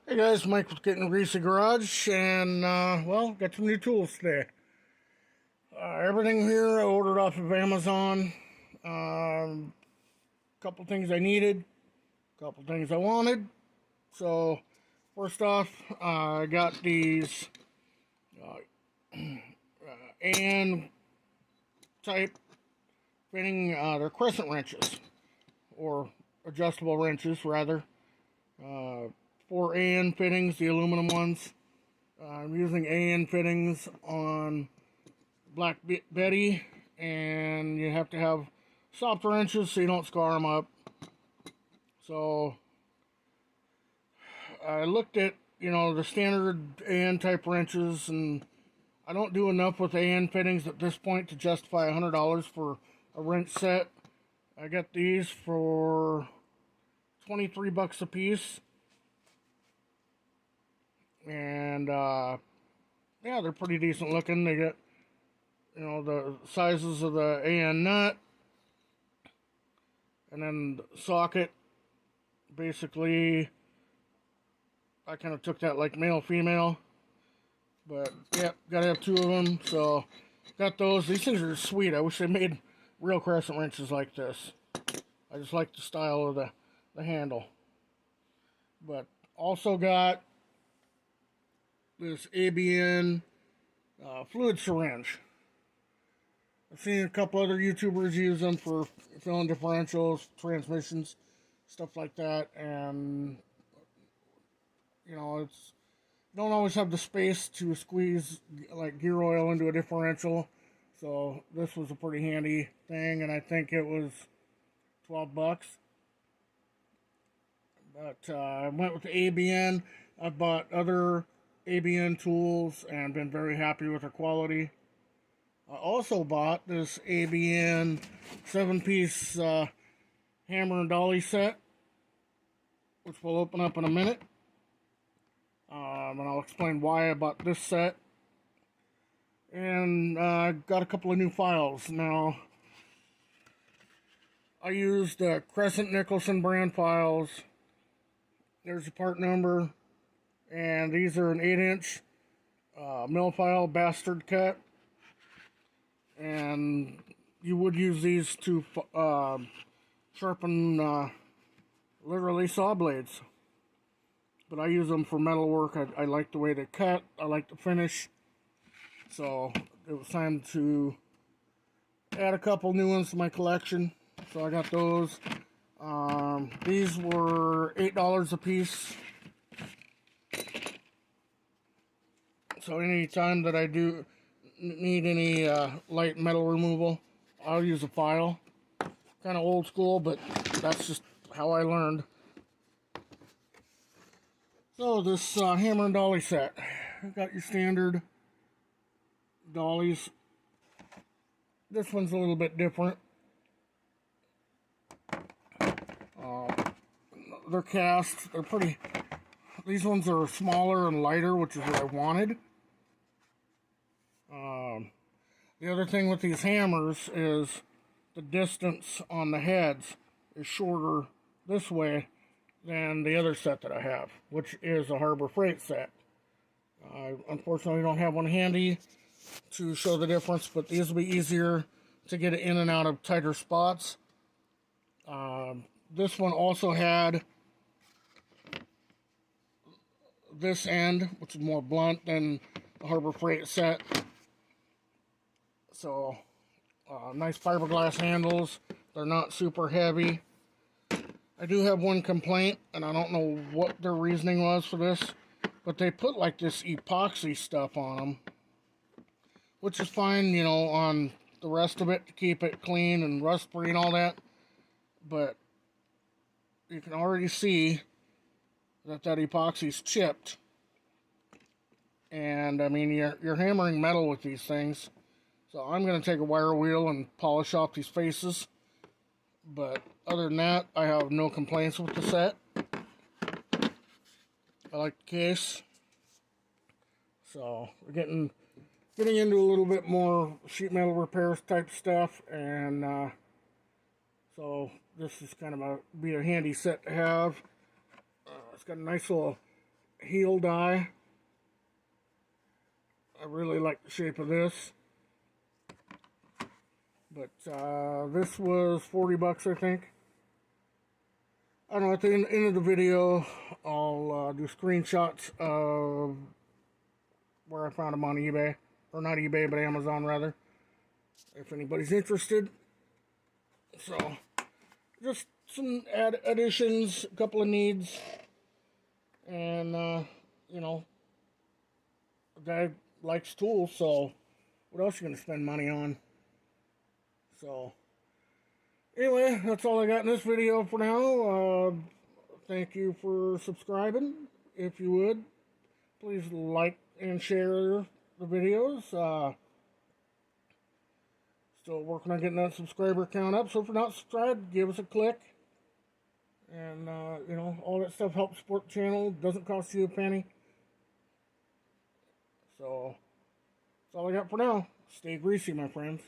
Hey guys, Mike with Gettin Greasy Garage, and well, got some new tools today. Everything here I ordered off of Amazon. Couple things I needed, couple things I wanted. So, first off, I got these AN type fitting. They're crescent wrenches, or adjustable wrenches rather. 4 AN fittings, the aluminum ones. I'm using AN fittings on Black Betty, and you have to have soft wrenches so you don't scar them up. So I looked at, the standard AN type wrenches, and I don't do enough with AN fittings at this point to justify $100 for a wrench set. I got these for 23 bucks a piece. And yeah, they're pretty decent looking. They get, the sizes of the AN nut, and then the socket. Basically, I kind of took that like male female, but yep, gotta have two of them. So got those. These things are sweet. I wish they made real crescent wrenches like this. I just like the style of the handle. But also got this ABN fluid syringe. I've seen a couple other YouTubers use them for filling differentials, transmissions, stuff like that, and it's you don't always have the space to squeeze like gear oil into a differential. So this was a pretty handy thing, and I think it was 12 bucks. But I went with the ABN. I've bought other ABN tools and been very happy with their quality. I also bought this ABN 7-piece hammer and dolly set, which we'll open up in a minute. And I'll explain why I bought this set. And I got a couple of new files. Now, I used Crescent Nicholson brand files. There's the part number. And these are an 8-inch mill file bastard cut. And you would use these to sharpen literally saw blades. But I use them for metal work. I like the way they cut. I like the finish. So it was time to add a couple new ones to my collection. So I got those. These were $8 a piece. So anytime that I do need any light metal removal, I'll use a file. Kind of old school, but that's just how I learned. So this hammer and dolly set. You've got your standard dollies. This one's a little bit different. They're cast. They're pretty. These ones are smaller and lighter, which is what I wanted. The other thing with these hammers is the distance on the heads is shorter this way than the other set that I have, which is a Harbor Freight set. I unfortunately don't have one handy to show the difference, but these will be easier to get it in and out of tighter spots. This one also had this end, which is more blunt than the Harbor Freight set. So, nice fiberglass handles. They're not super heavy. I do have one complaint, and I don't know what their reasoning was for this, but they put like this epoxy stuff on them, which is fine, on the rest of it to keep it clean and rust-free and all that. But you can already see that epoxy's chipped. And, I mean, you're hammering metal with these things. So I'm going to take a wire wheel and polish off these faces. But other than that, I have no complaints with the set. I like the case. So we're getting into a little bit more sheet metal repairs type stuff. And so this is kind of be a handy set to have. It's got a nice little heel die. I really like the shape of this. But this was 40 bucks, I think. I don't know, at the end of the video, I'll do screenshots of where I found them on eBay. Or not eBay, but Amazon, rather. If anybody's interested. So, just some additions, a couple of needs. And, you know, a guy likes tools, so what else are you going to spend money on? So, anyway, that's all I got in this video for now. Thank you for subscribing. If you would, please like and share the videos. Still working on getting that subscriber count up, so if you're not subscribed, give us a click. And, you know, all that stuff helps support the channel. Doesn't cost you a penny. So, that's all I got for now. Stay greasy, my friends.